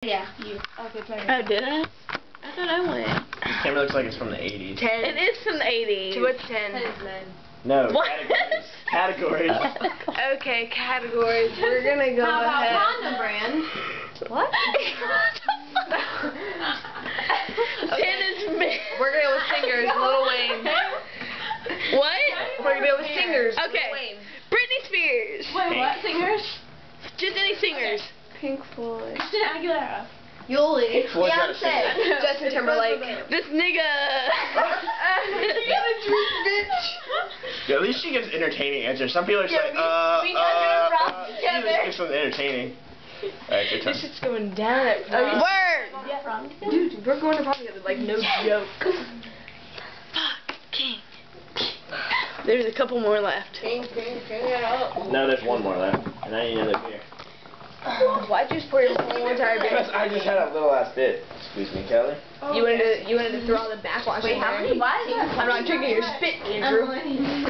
Yeah, you. Okay, play. Oh, did I? I thought I went. This camera looks like it's from the 80s. 10. It is from the 80s. To what's 10? 10 is 9. No, What? categories. Okay, categories. We're gonna go How about ahead. Honda brand? What? 10 is me. We're gonna go with singers. Lil Wayne. What? We're gonna go with singers. Okay. Lil Wayne. Britney Spears. Wait, what? Singers? Just any singers. Pink Floyd. Christina Aguilera. Yoli. Floyd's got a Beyonce. singer. Justin Timberlake. This nigga. Yeah, at least she gives entertaining answers. Some people are just Yeah, like, we gotta rock she together. just gives something entertaining. Alright, your turn. This shit's going down at Word. Dude, we're going to prom together, like no joke. Fuck. King. There's a couple more left. King it up. No, there's one more left, and I need another beer. Why'd you pour your whole entire Because beer? I just had a little ass bit. Excuse me, Kelly. You wanted to throw all the backwash Wait, in how there. many? Why is that? I'm not drinking your spit, Andrew. Emily.